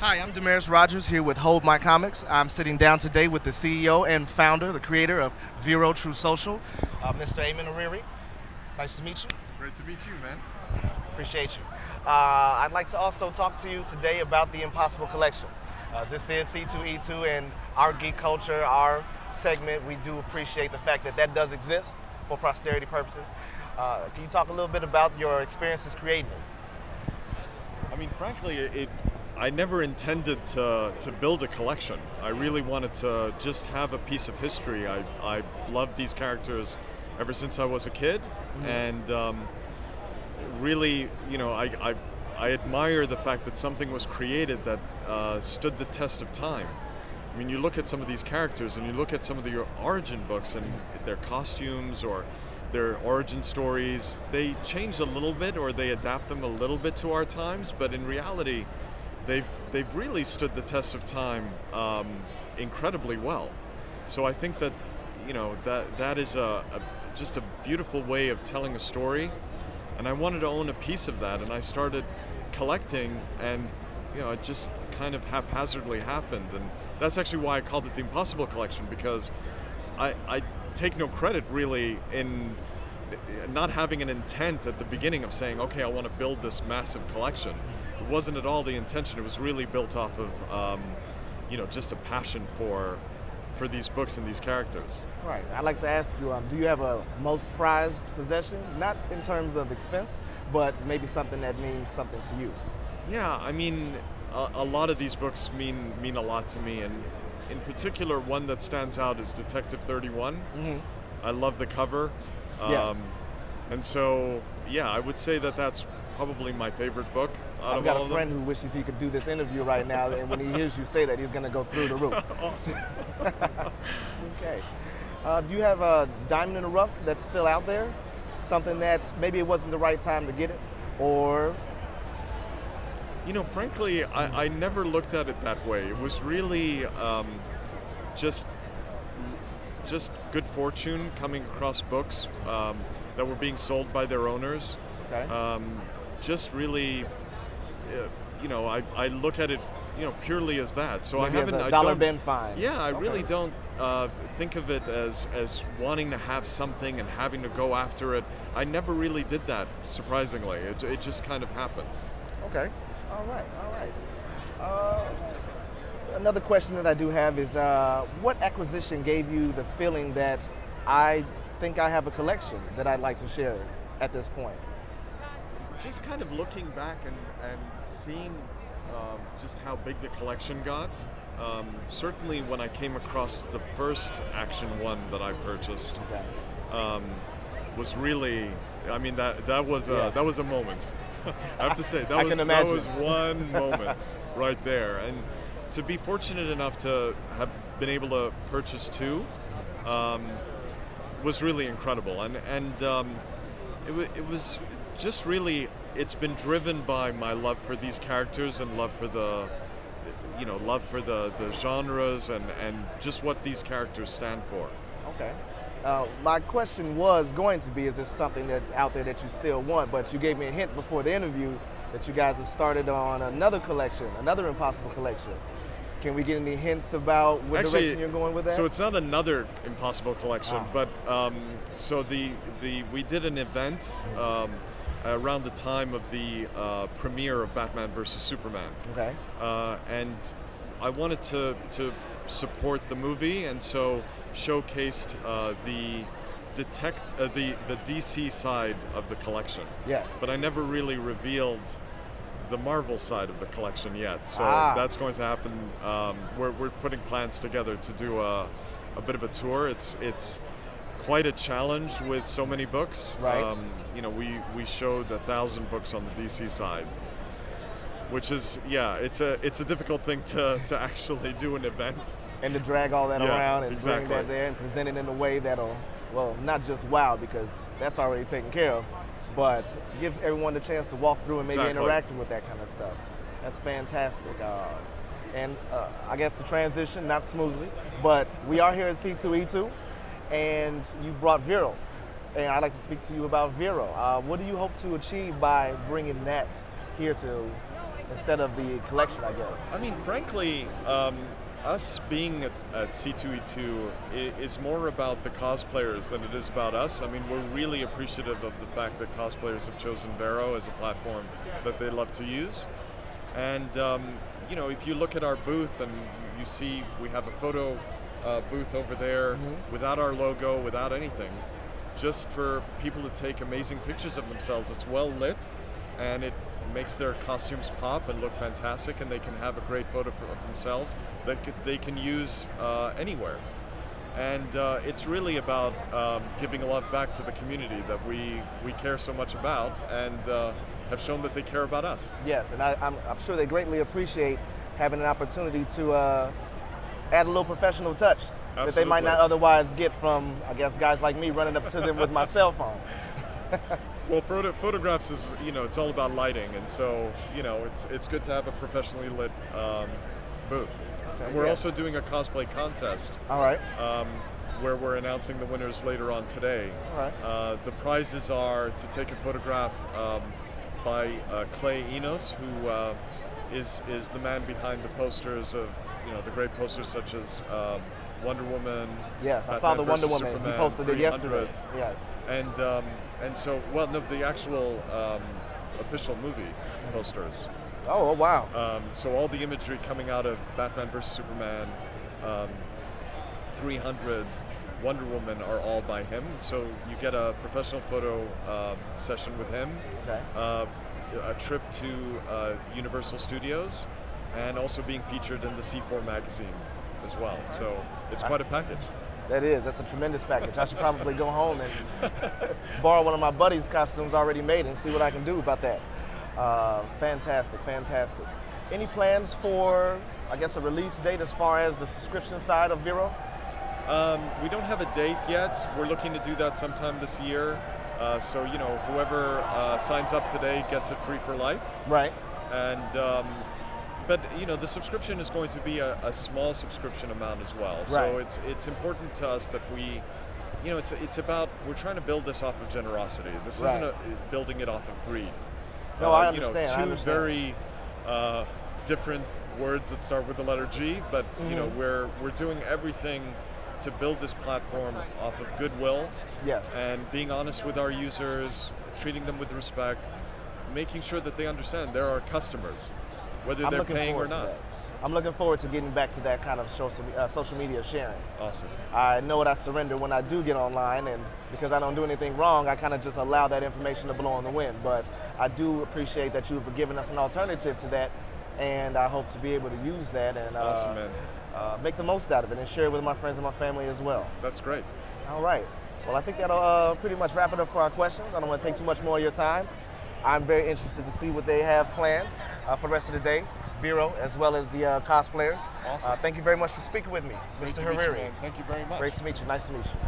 Hi, I'm Damaris Rogers here with HoldMyComics. I'm sitting down today with the CEO and founder, the creator of VERO True Social, Mr. Ayman Hariri. Nice to meet you. Great to meet you, man. Appreciate you. I'd like to also talk to you today about the Impossible Collection. This is C2E2, and our geek culture, our segment, we do appreciate the fact that that does exist for posterity purposes. Can you talk a little bit about your experiences creating it? I mean, frankly, I never intended to build a collection. I really wanted to just have a piece of history. I loved these characters ever since I was a kid, and really, you know, I admire the fact that something was created that stood the test of time. I mean, you look at some of these characters and you look at some of the origin books and their costumes or their origin stories, they change a little bit or they adapt them a little bit to our times, but in reality, they've really stood the test of time incredibly well. So I think that, you know, that is just a beautiful way of telling a story, and I wanted to own a piece of that, and I started collecting, and you know, it just kind of haphazardly happened, and that's actually why I called it the Impossible Collection, because I take no credit really in not having an intent at the beginning of saying, okay, I want to build this massive collection. It wasn't at all the intention. It was really built off of, you know, just a passion for these books and these characters. Right. I'd like to ask you, do you have a most prized possession? Not in terms of expense, but maybe something that means something to you. Yeah, I mean, a lot of these books mean a lot to me, and in particular, one that stands out is Detective 31. Mm-hmm. I love the cover. Yes. And so, yeah, I would say that that's probably my favorite book out I've of got all a of friend them. who wishes he could do this interview right now, and when he hears you say that, he's going to go through the roof. Awesome. Okay. Do you have a diamond in the rough that's still out there? Something that maybe it wasn't the right time to get it, or? You know, frankly, I never looked at it that way. It was really just good fortune coming across books that were being sold by their owners. Okay. Just really, you know, I look at it, you know, purely as that. So Maybe I haven't. as a I dollar don't, bin fine. Yeah, I Okay. really don't think of it as wanting to have something and having to go after it. I never really did that. Surprisingly, it just kind of happened. Okay. All right. Another question that I do have is, what acquisition gave you the feeling that I think I have a collection that I'd like to share at this point? Just kind of looking back and seeing just how big the collection got. Certainly when I came across the first Action 1 that I purchased, Okay. was really, I mean, that was a moment. I have to say, I can imagine. that was one moment right there. And to be fortunate enough to have been able to purchase two was really incredible. And it was just really, it's been driven by my love for these characters and love for the genres and just what these characters stand for. Okay. My question was going to be, is there something that out there that you still want? But you gave me a hint before the interview that you guys have started on another collection, another Impossible Collection. Can we get any hints about what direction you're going with that? So it's not another Impossible Collection, but so we did an event around the time of the premiere of Batman vs. Superman. Okay. And I wanted to support the movie, and so showcased the DC side of the collection. Yes. But I never really revealed the Marvel side of the collection yet. So that's going to happen. We're putting plans together to do a bit of a tour. It's quite a challenge with so many books. Right. You know, we showed 1,000 books on the DC side, which is, yeah, it's a difficult thing to actually do an event. And to drag all that around and exactly. bring that there and present it in a way that'll, well, not just wow, because that's already taken care of, but give everyone the chance to walk through and maybe interact with that kind of stuff. That's fantastic. And I guess the transition, not smoothly, but we are here at C2E2, and you've brought VERO. And I'd like to speak to you about VERO. What do you hope to achieve by bringing that here to instead of the collection, I guess. I mean, frankly, us being at C2E2 is more about the cosplayers than it is about us. I mean, we're really appreciative of the fact that cosplayers have chosen VERO as a platform that they love to use. And you know, if you look at our booth and you see we have a photo booth over there without our logo, without anything, just for people to take amazing pictures of themselves. It's well lit, and it makes their costumes pop and look fantastic, and they can have a great photo of themselves that they can use anywhere. And it's really about giving a lot back to the community that we care so much about, and have shown that they care about us. Yes, and I'm sure they greatly appreciate having an opportunity to add a little professional touch. Absolutely. That they might not otherwise get from, I guess, guys like me running up to them with my cell phone. Well, photographs is, you know, it's all about lighting, and so, you know, it's good to have a professionally lit booth. Okay, we're also doing a cosplay contest. All right. Where we're announcing the winners later on today. All right. The prizes are to take a photograph by Clay Enos, who is the man behind the posters of, you know, the great posters such as Wonder Woman. Yes, I saw the Wonder Woman. Superman, you posted it yesterday. Yes. And so, well, no, the actual official movie posters. Oh, wow. So all the imagery coming out of Batman vs. Superman, 300, Wonder Woman are all by him. So you get a professional photo session with him, okay. A trip to Universal Studios, and also being featured in the C4 magazine as well. So it's quite a package. That is. That's a tremendous package. I should probably go home and borrow one of my buddy's costumes already made and see what I can do about that. Fantastic, fantastic. Any plans for, I guess, a release date as far as the subscription side of VERO? We don't have a date yet. We're looking to do that sometime this year. So, you know, whoever signs up today gets it free for life. Right. And but, you know, the subscription is going to be a small subscription amount as well. Right. So it's important to us that we, you know, it's about, we're trying to build this off of generosity. This isn't building it off of greed. No, I understand. You know, two very different words that start with the letter G, but you know, we're doing everything to build this platform off of goodwill. Yes. And being honest with our users, treating them with respect, making sure that they understand they're our customers, whether they're paying or not. I'm looking forward to getting back to that kind of social media sharing. Awesome. I know what I surrender when I do get online, and because I don't do anything wrong, I kind of just allow that information to blow in the wind. But I do appreciate that you've given us an alternative to that, and I hope to be able to use that and awesome, man. Make the most out of it and share it with my friends and my family as well. That's great. All right. Well, I think that'll pretty much wrap it up for our questions. I don't want to take too much more of your time. I'm very interested to see what they have planned for the rest of the day, VERO, as well as the cosplayers. Awesome. Thank you very much for speaking with me, Great Mr. to meet you, Hariri. man. Thank you very much. Great to meet you. Nice to meet you.